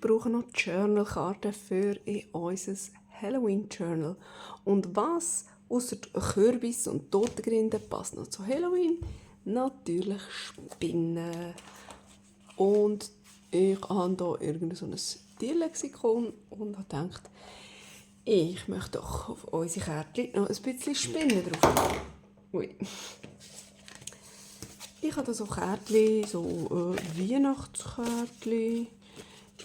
brauche noch Journalkarten für unser Halloween-Journal. Und was außer Kürbis und Totengrinde passt noch zu Halloween? Natürlich Spinnen. Und ich habe hier irgend so ein Tierlexikon und habe gedacht, ich möchte doch auf unsere Kärtchen noch ein bisschen Spinnen drauf. Ui. Ich habe da so Kärtchen, so Weihnachtskärtchen.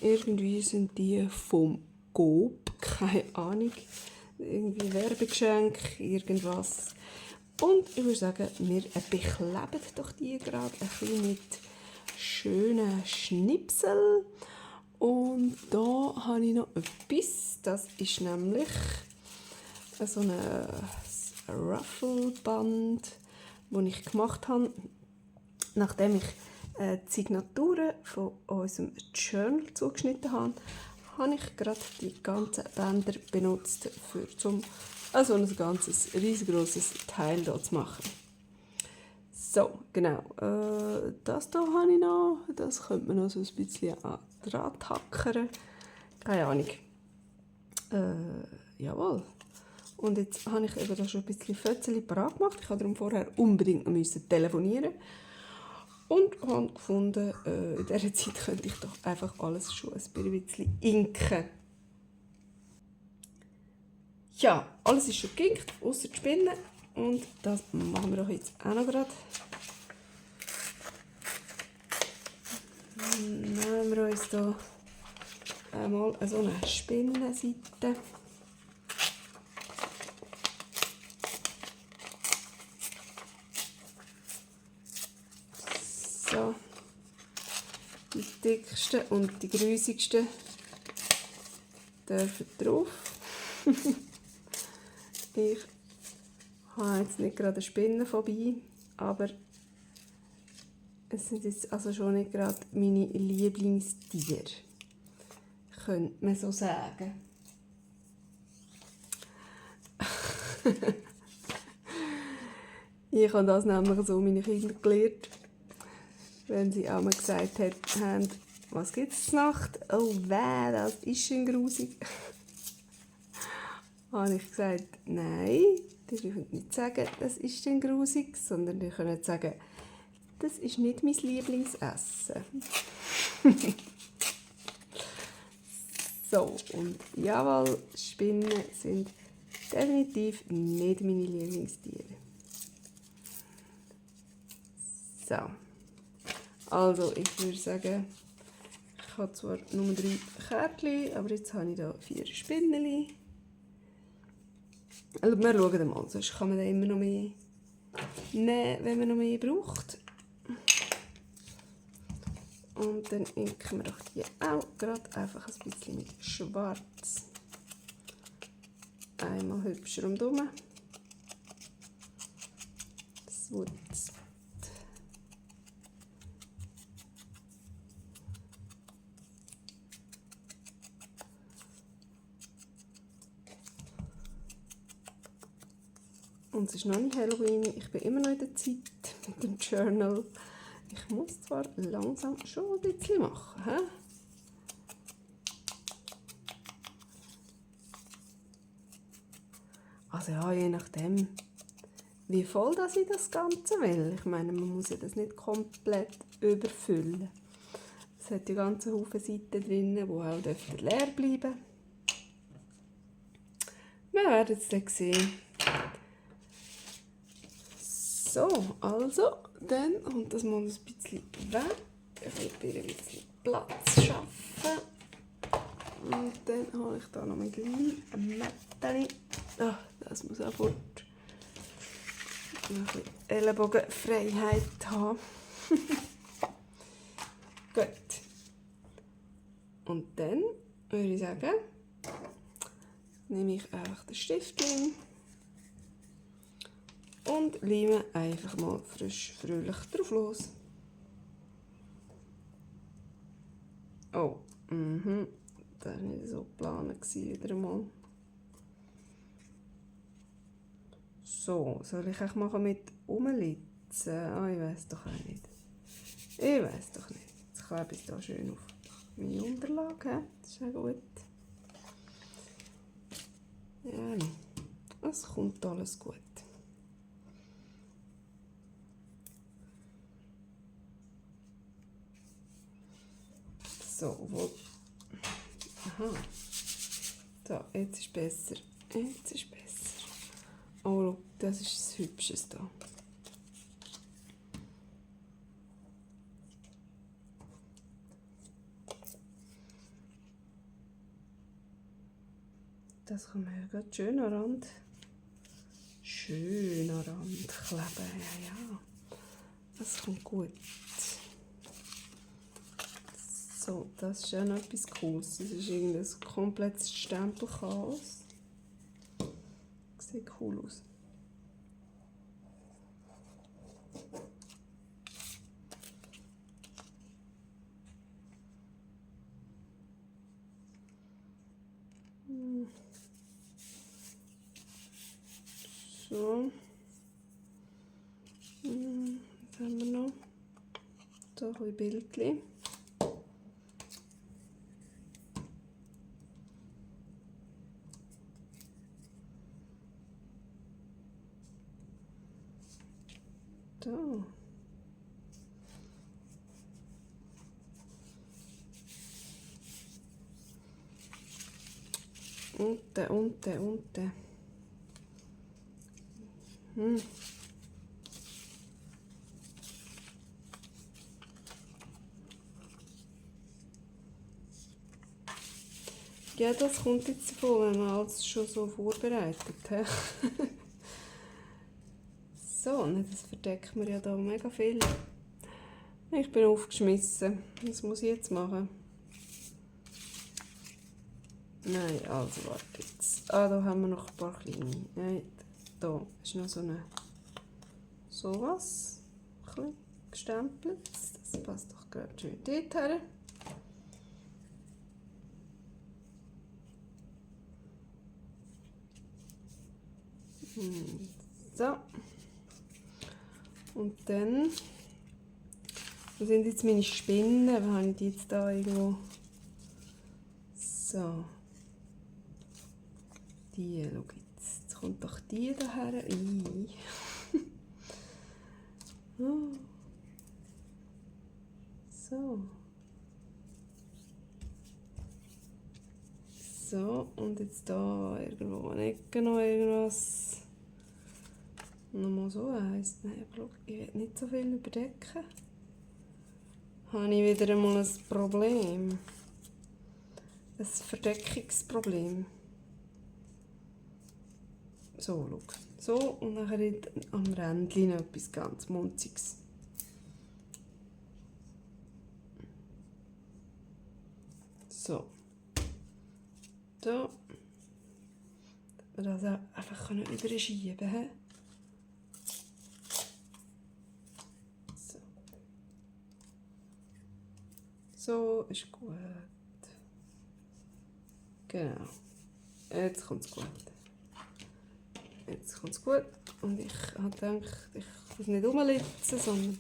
Irgendwie sind die vom Coop, keine Ahnung. Irgendwie Werbegeschenk, irgendwas. Und ich würde sagen, wir bekleben doch die gerade ein bisschen mit schönen Schnipsel. Und da habe ich noch etwas. Das ist nämlich so ein Ruffleband, das ich gemacht habe, nachdem ich die Signaturen von unserem Journal zugeschnitten habe, habe ich gerade die ganzen Bänder benutzt, um also ein ganzes riesengroßes Teil hier zu machen. So, genau. Das hier habe ich noch. Das könnte man noch so ein bisschen dran tackern. Keine Ahnung. Jawohl. Und jetzt habe ich eben da schon ein bisschen Fötzchen parat gemacht. Ich musste darum vorher unbedingt noch telefonieren. Und habe gefunden, in dieser Zeit könnte ich doch einfach alles schon ein bisschen inken. Ja, alles ist schon geinkt, ausser die Spinnen. Und das machen wir doch jetzt auch noch gerade. Nehmen wir uns hier einmal so eine Spinnenseite. So. Die dicksten und die grüssigsten dürfen drauf. Ich habe jetzt nicht gerade eine Spinnenphobie, aber es sind jetzt also schon nicht gerade meine Lieblingstiere. Könnte man so sagen. Ich habe das nämlich so meine Kinder gelernt, wenn sie einmal gesagt haben, was gibt es Nacht? Oh weh, das ist schon grusig. Habe ich gesagt, nein, die dürfen nicht sagen, das ist schon grusig, sondern die können sagen, das ist nicht mein Lieblingsessen. So, und jawohl, Spinnen sind definitiv nicht meine Lieblingstiere. So, also ich würde sagen, ich habe zwar nur 3 Kärtchen, aber jetzt habe ich hier 4 Spinnchen. Also wir schauen mal, sonst kann man da immer noch mehr nehmen, wenn man noch mehr braucht. Und dann inken wir doch die auch gerade einfach ein bisschen mit Schwarz. Einmal hübsch rundherum. So. Und es ist noch nicht Halloween, ich bin immer noch in der Zeit mit dem Journal. Ich muss zwar langsam schon ein bisschen machen. He? Also ja, je nachdem, wie voll das ich das Ganze will. Ich meine, man muss ja das nicht komplett überfüllen. Es hat die ganzen Haufen Seiten drin, die auch leer bleiben dürfen. Wir werden es dann sehen. So, also, dann kommt das mal ein bisschen weg. Ich will ein bisschen Platz schaffen. Und dann habe ich da noch mit Leim ein Mättchen. Ach, das muss auch fort. Ein bisschen Ellenbogenfreiheit haben. Gut. Und dann würde ich sagen, nehme ich einfach den Stiftling und leime einfach mal frisch, fröhlich drauf los. Oh, das war nicht so geplant wieder mal. So, soll ich auch machen mit umlitzen? Ah, ich weiß doch auch nicht. Ich weiß doch nicht. Jetzt klebe ich es da schön auf. meine Unterlage, das ist auch gut. Ja, es kommt alles gut. So, wo... Aha. So, jetzt ist besser. Jetzt ist besser. Oh, das ist das Hübsches da. Das kann man ja gerade schön an Rand kleben. Ja. Das kommt gut. So, das ist ja noch etwas Cooles. Das ist irgendein komplettes Stempelchaos. Sieht cool aus. So. Was haben wir noch? Da ein bisschen Bildchen. Da. Unten. Ja, das kommt jetzt davon, wenn man alles schon so vorbereitet hat. So, das verdeckt mir ja da mega viel. Ich bin aufgeschmissen. Was muss ich jetzt machen? Nein, also warte jetzt. Ah, da haben wir noch ein paar kleine. Nein, da ist noch so eine... sowas. Ein bisschen gestempelt. Das passt doch gerade schön dort her. So. Und dann... Wo sind jetzt meine Spinnen? Wo habe ich die jetzt da irgendwo? So. Die, schau jetzt. Jetzt kommt doch die daher. Oh. So. So, und jetzt da irgendwo eine Ecke noch irgendwas. Nochmal so heisst. Nein, aber ich will nicht so viel überdecken. Habe ich wieder einmal ein Problem. Ein Verdeckungsproblem. So, schau. So, und nachher am Rändchen noch etwas ganz Munziges. So. Da. Dass wir das einfach wieder schieben können. So. So ist gut. Genau. Jetzt kommt es gut. Jetzt kommt es gut. Und ich habe gedacht, ich muss nicht rumlitzen, sondern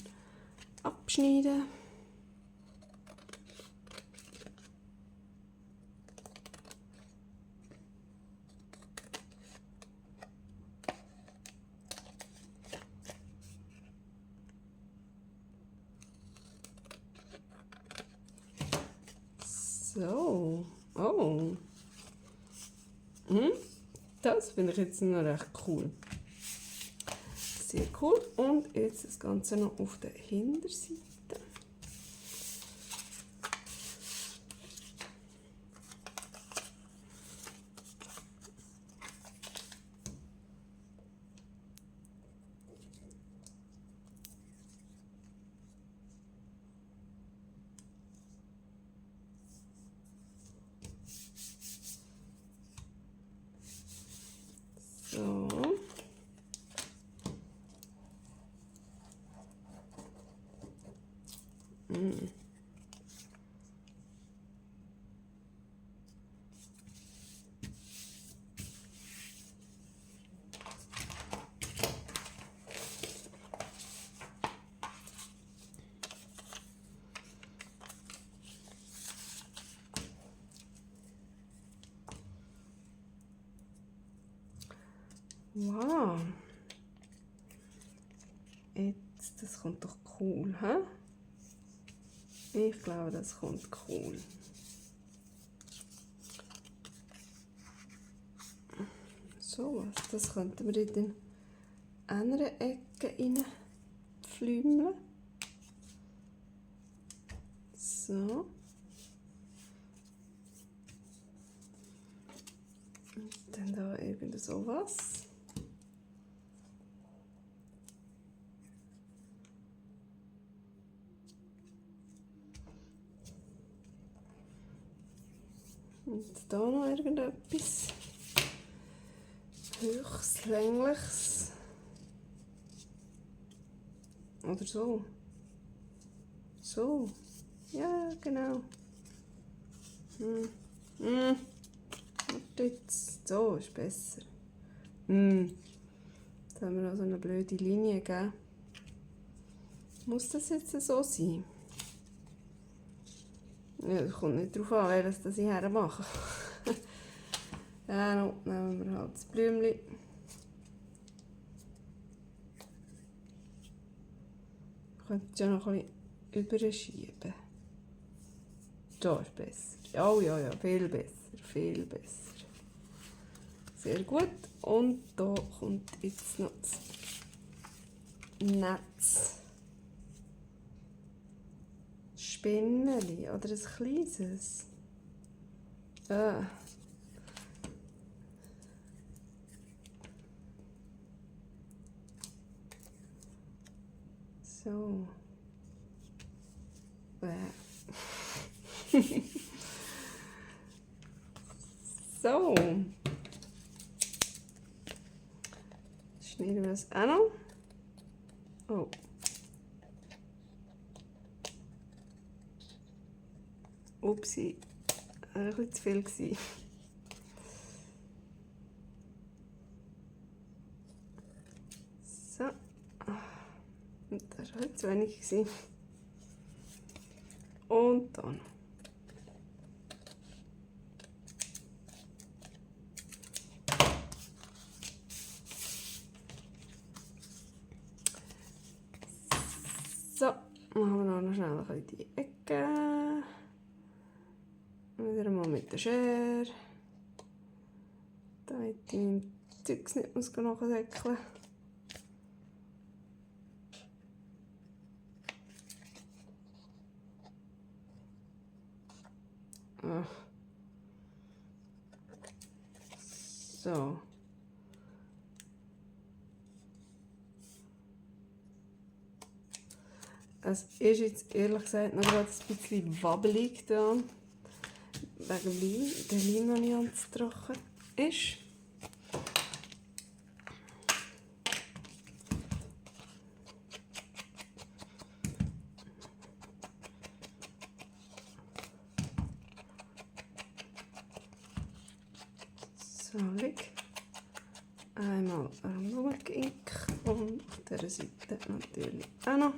abschneiden. So. Oh. Das finde ich jetzt noch recht cool. Sehr cool. Und jetzt das Ganze noch auf der Hinterseite. So. Wow. Jetzt, das kommt doch cool, hä? Ich glaube, das kommt cool. So was, das könnten wir in den anderen Ecken reinflümeln. So. Und dann da irgend sowas. Und da noch irgendetwas höchst längliches. Oder so. So. Ja, genau. Warte jetzt. So ist besser. Da haben wir noch so eine blöde Linie gegeben. Muss das jetzt so sein? Ja, das kommt nicht darauf an, welches das ich hermache. Ja, no, nehmen wir halt das Blümchen. Ich könnte es ja noch ein bisschen überschieben. Da ist besser. Oh ja, viel besser, viel besser. Sehr gut. Und da kommt jetzt noch das Netz. Spinneli oder ein kleines. So. So. Schneiden wir das auch noch. Oh. Upsi. Ein bisschen zu viel gewesen. So. Und das war halt zu wenig gewesen. Und dann. So, machen wir noch schnell ein bisschen die Ecke. Wieder mal mit der Schere. Damit ich mein Zeugs nicht nachsäckeln muss. So. Es ist jetzt ehrlich gesagt noch gerade ein bisschen wabbelig da. Wegen dem der Leim noch nicht ganz trocken ist. So, leg. Einmal Blumenink und auf dieser Seite natürlich auch noch.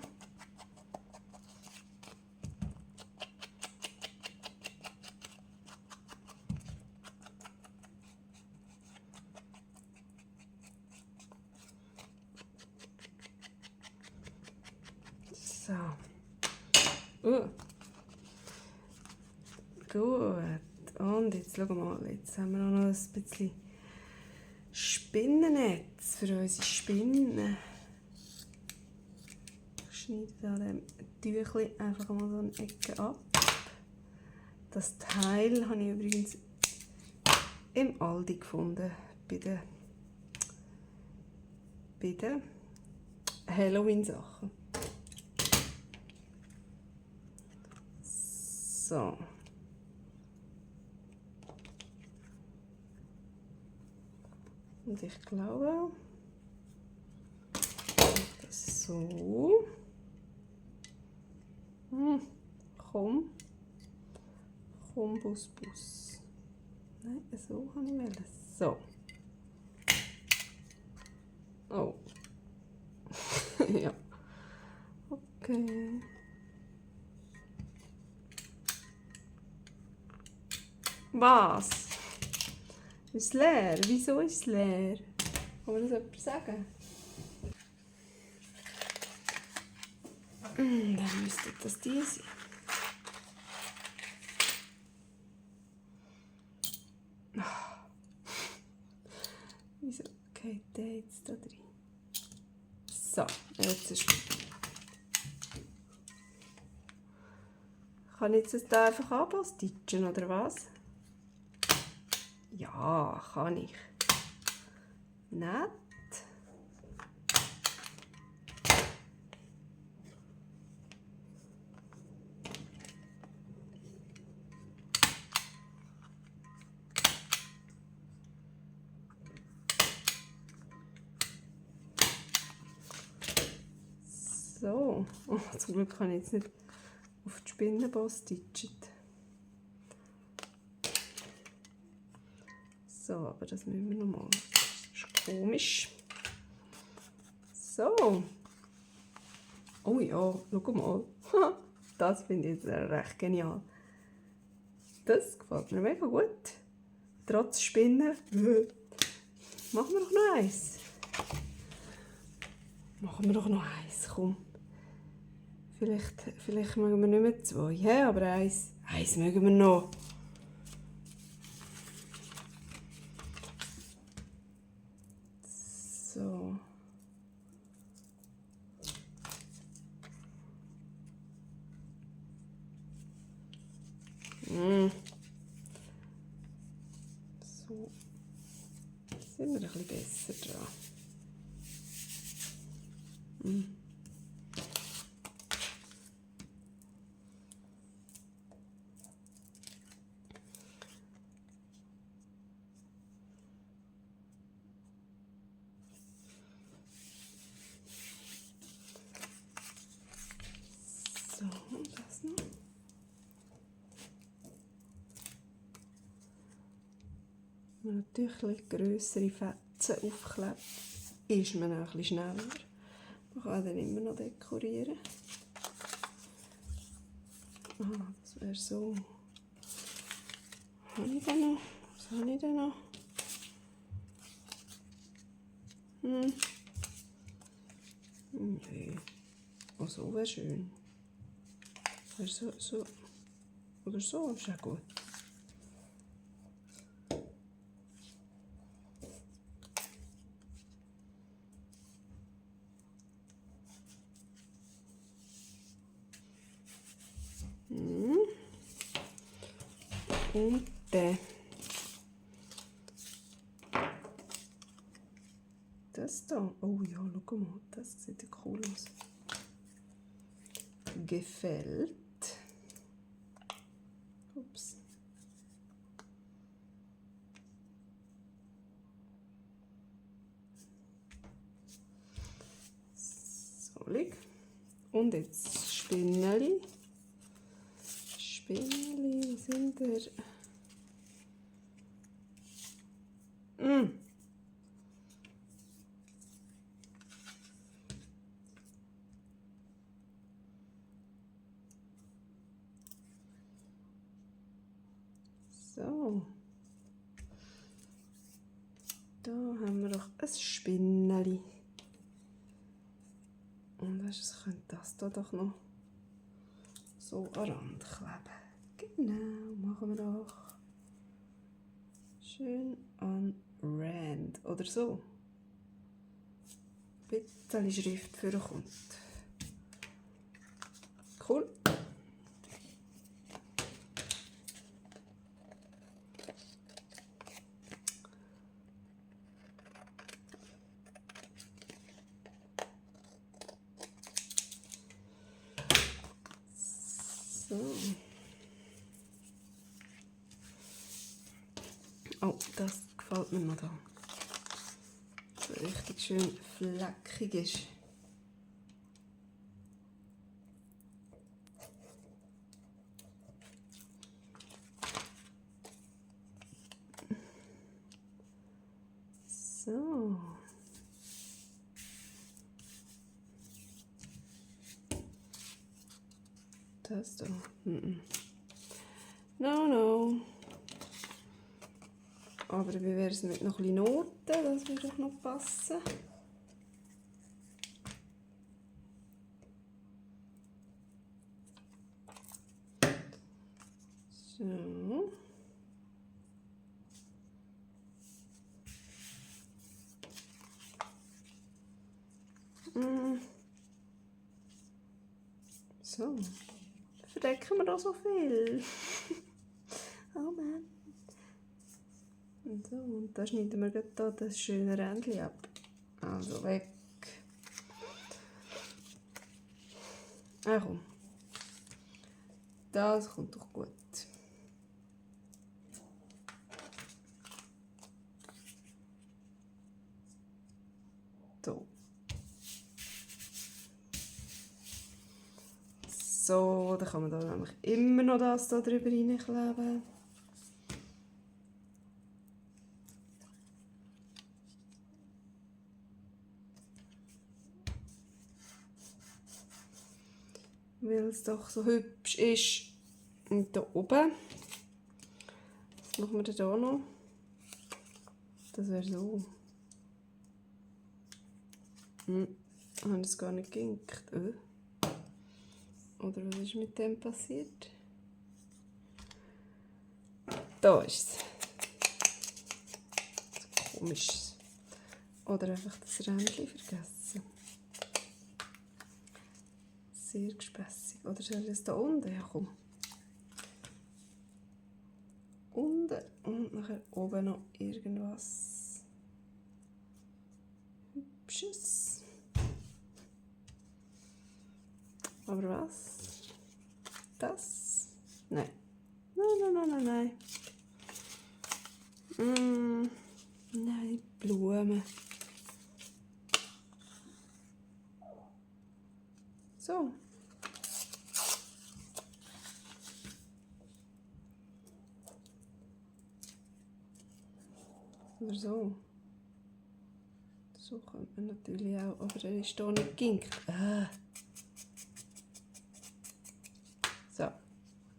So. Gut. Und jetzt schauen wir mal, jetzt haben wir noch ein bisschen Spinnennetz für unsere Spinnen. Ich schneide da dem Tüchlein einfach mal so eine Ecke ab. Das Teil habe ich übrigens im Aldi gefunden, bei den Halloween-Sachen. So. Und ich glaube, das so. Komm, Bus. Nein, so kann ich wählen. So. Oh. Ja. Okay. Was? Ist leer? Wieso ist es leer? Kann man das jemand sagen? Dann müsste das die sein. Wieso geht der jetzt da drin? So, jetzt ist... Kann ich jetzt da einfach anstitchen, oder was? Ja, kann ich. Nett. So, oh, zum Glück kann ich jetzt nicht auf die Spinnenbosse stitchen. So, aber das müssen wir noch mal. Das ist komisch. So. Oh ja, schau mal. Das finde ich jetzt recht genial. Das gefällt mir mega gut. Trotz Spinnen. Machen wir doch noch eins. Machen wir doch noch eins, komm. Vielleicht mögen wir nicht mehr 2, ja, aber eins mögen wir noch. So. So. Sind wir ein bisschen besser dran. So, und das noch. Wenn man natürlich ein grössere Fetzen aufklebt, ist man auch ein bisschen schneller. Man kann dann immer noch dekorieren. Ah, das wäre so. Was habe ich denn noch? Was habe ich denn noch? Nee. Oh, so wäre schön. So. Oder so ist auch gut. Und der. Das da. Oh ja, schau mal. Das sieht ja cool aus. Gefällt. Ups. So, lieg. Und jetzt Spinneli. Spinneli sind der. So. Da haben wir doch ein Spinneli. Und was könnte das da doch noch so an den Rand kleben. Genau, machen wir doch. Schön an Rand oder so. Ein bisschen Schrift für kommt. Cool. So. Oh, das gefällt mir noch da. So richtig schön fleckig ist. So. Das da. No. Aber wie wäre es mit noch ein bisschen Noten? Das würde doch noch passen. So. So. Verdecken wir da so viel? Oh Mann. Und so, und da schneiden wir hier das schöne Rändchen ab. Also weg. Komm. Das kommt doch gut. So. So, dann kann man da nämlich immer noch das da drüber reinkleben. Weil es doch so hübsch ist. Und da oben, was machen wir denn da noch? Das wäre so. Ich habe es gar nicht geginkt. Oder was ist mit dem passiert? Da ist es. Komisch. Oder einfach das Rändchen vergessen. Sehr gespässig. Oder soll ich es da unten? Ja, komm. Unten und nachher oben noch irgendwas Hübsches. Aber was? Das? Nein. Nein. Nein, Blumen. So. Oder so. So könnte man natürlich auch, aber er ist hier nicht geginkt. So,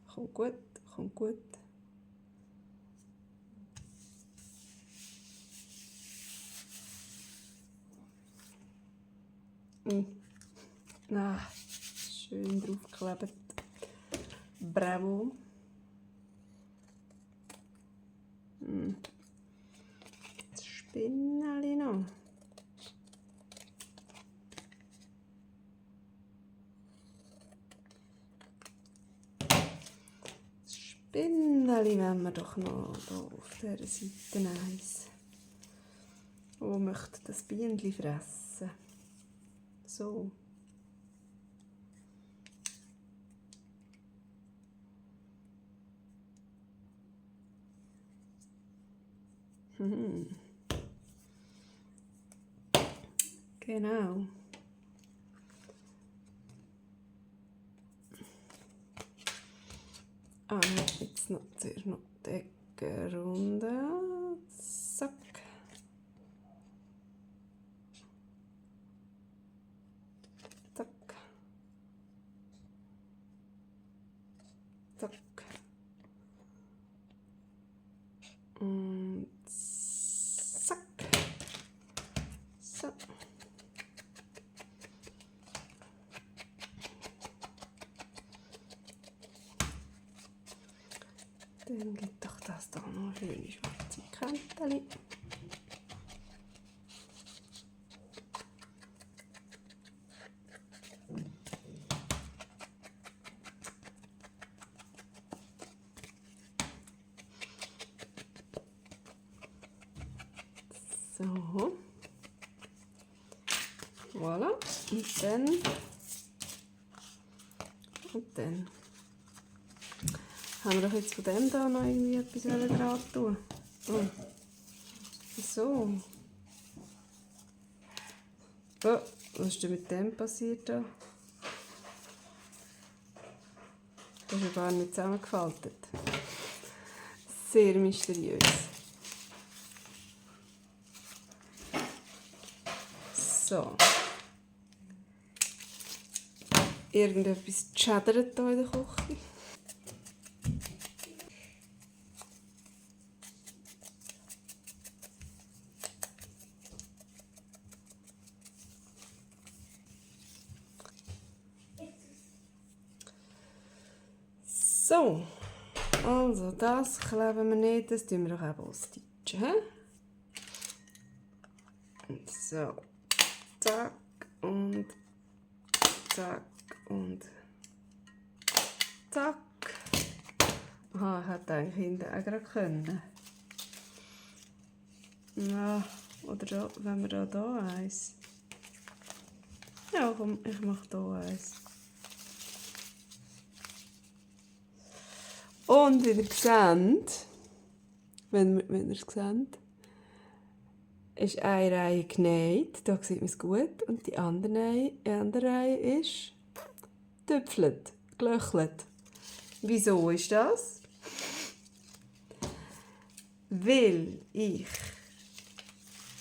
kommt gut, kommt gut. Schön draufgeklebt. Bravo. Das Spinneli noch. Das Spinneli wollen wir doch noch hier auf dieser Seite eins. Wo möchte das Bienenli fressen? So. Genau. Jetzt noch zuerst noch die Ecke runter. Zack. Zack. Zack. Und zack. So. Dann gibt doch das da noch schöne schwarze Kanten. So. Voilà. Und dann haben wir doch jetzt von dem da noch irgendwie etwas dran tun. Oh. So. Oh, was ist denn mit dem passiert da? Das ist ja gar nicht zusammengefaltet. Sehr mysteriös. So. Irgendetwas schädert hier in der Küche. So, also das kleben wir nicht, das tun wir doch eben ausstitchen. So, zack und zack und zack. Aha, ich hätte eigentlich hinten auch gerade können. Ja, oder da, wenn wir da eins. Ja, komm, ich mache da eins. Und wie ihr seht, wenn ihr es seht, ist eine Reihe genäht, da sieht man es gut, und die andere Reihe ist getüpfelt, gelöchelt. Wieso ist das? Weil ich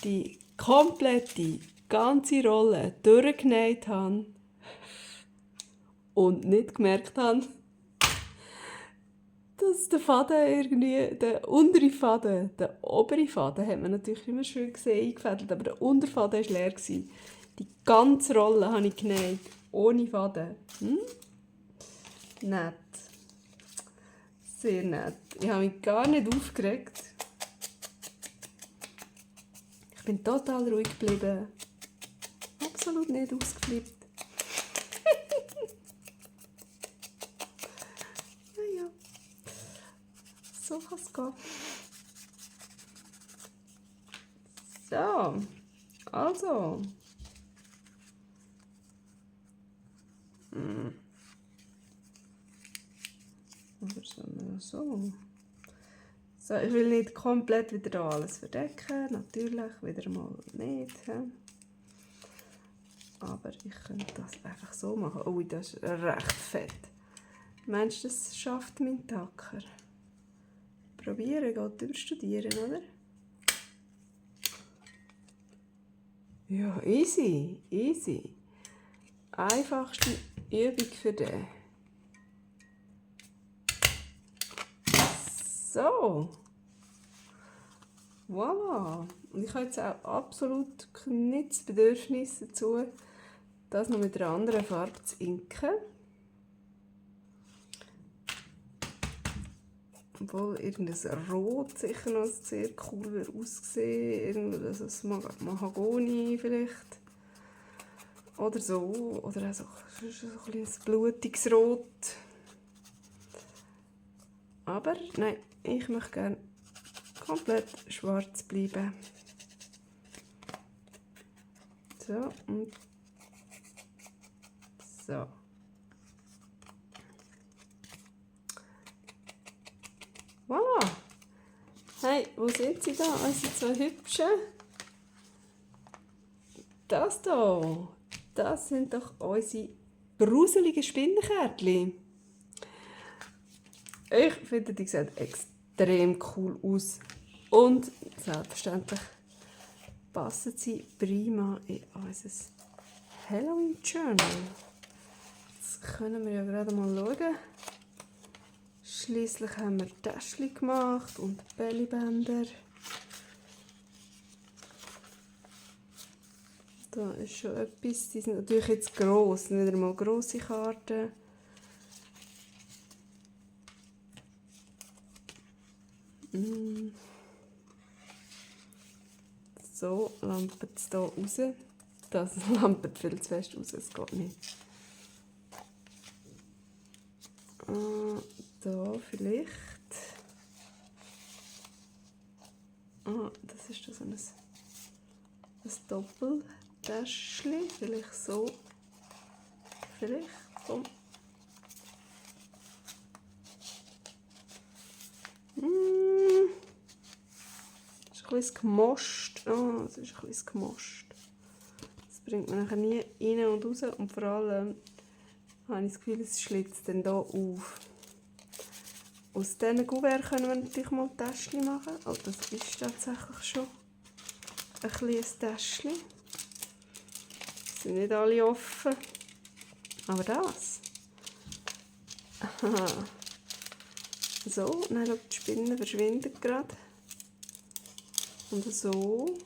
die komplette, ganze Rolle durchgenäht habe und nicht gemerkt habe, dass der Faden irgendwie, der untere Faden, der obere Faden hat man natürlich immer schön gesehen, eingefädelt, aber der Unterfaden war leer. Die ganze Rolle habe ich genäht, ohne Faden. Nett. Sehr nett. Ich habe mich gar nicht aufgeregt. Ich bin total ruhig geblieben. Absolut nicht ausgeflippt. Naja, so kann es gehen. So, also. Oder so. So, ich will nicht komplett wieder da alles verdecken. Natürlich, wieder mal nicht. Aber ich könnte das einfach so machen. Oh, das ist recht fett. Meinst du, das schafft mein Tacker? Probieren geht über Studieren, oder? Ja, easy, easy. Einfachste Übung für den. So. Voilà. Und ich habe jetzt auch absolut nicht das Bedürfnis dazu, das noch mit einer anderen Farbe zu inken. Obwohl irgendein Rot sicher noch sehr cool aussehen würde. Irgendwas Mahagoni vielleicht. Oder so. Oder auch so ein blutiges Rot. Aber nein, ich möchte gerne komplett schwarz bleiben. So und so. Voilà. Hey, wo sind sie da? Unsere zwei Hübschen? Das hier, das sind doch unsere gruseligen Spinnenkärtchen. Ich finde, die sehen extrem cool aus. Und selbstverständlich passen sie prima in unser Halloween Journal. Jetzt können wir ja gerade mal schauen. Schliesslich haben wir Täschchen gemacht und Bellybänder. Da ist schon etwas. Die sind natürlich jetzt gross, nicht einmal grosse Karten. So lampert es hier raus. Das lampert viel zu fest raus, es geht nicht. Da vielleicht. Das ist so ein Doppeltäschchen. Vielleicht so. Vielleicht. Komm. Das ist ein bisschen gemoscht. Das ist ein bisschen gemoscht. Das bringt man nachher nie rein und raus. Und vor allem habe ich das Gefühl, es schlitzt dann hier auf. Aus diesen Kuverts können wir natürlich mal Täschchen machen. Oh, das ist tatsächlich schon ein kleines Täschchen. Die sind nicht alle offen. Aber das. Aha. So, dann schaut die Spinne verschwindet gerade. Und so.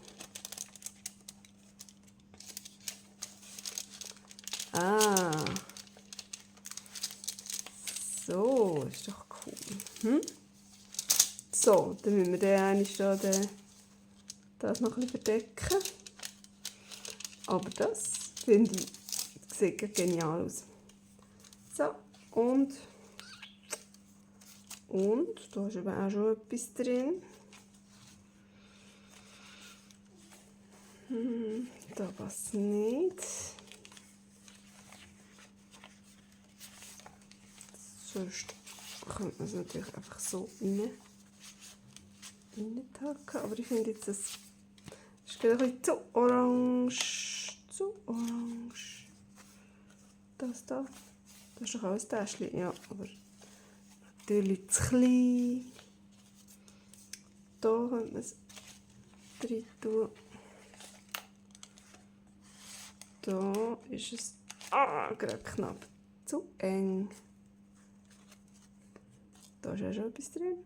So, ist doch cool. So, dann müssen wir das noch ein bisschen verdecken. Aber das, finde ich, sieht genial aus. So, und da ist eben auch schon etwas drin. Da passt nicht. Sonst könnte man es natürlich einfach so reintacken. Aber ich finde jetzt, das ist ein bisschen zu orange. Zu orange. Das da. Das ist doch auch ein Täschchen. Ja, aber natürlich zu klein. Da könnte man es rein tun. Da ist es gerade knapp zu eng. Da ist auch schon etwas drin.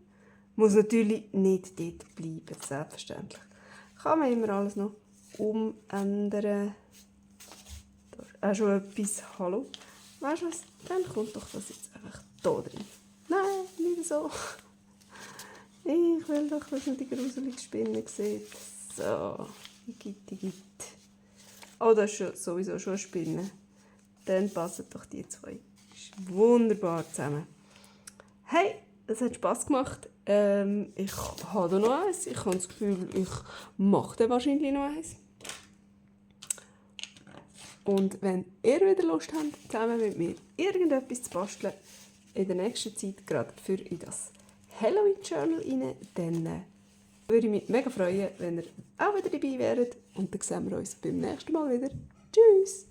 Muss natürlich nicht dort bleiben, selbstverständlich. Kann man immer alles noch umändern. Da ist auch schon etwas. Hallo? Weißt du was? Dann kommt doch das jetzt einfach hier drin. Nein, nicht so. Ich will doch, dass man die gruselige Spinne sieht. So, Igitt. Oh, das ist sowieso schon eine Spinne. Dann passen doch die zwei. Ist wunderbar zusammen. Hey, es hat Spass gemacht. Ich habe da noch eins. Ich habe das Gefühl, ich mache da wahrscheinlich noch eins. Und wenn ihr wieder Lust habt, zusammen mit mir irgendetwas zu basteln, in der nächsten Zeit gerade für in das Halloween Journal rein, dann würde ich mich mega freuen, wenn ihr auch wieder dabei wäret. Und dann sehen wir uns beim nächsten Mal wieder. Tschüss!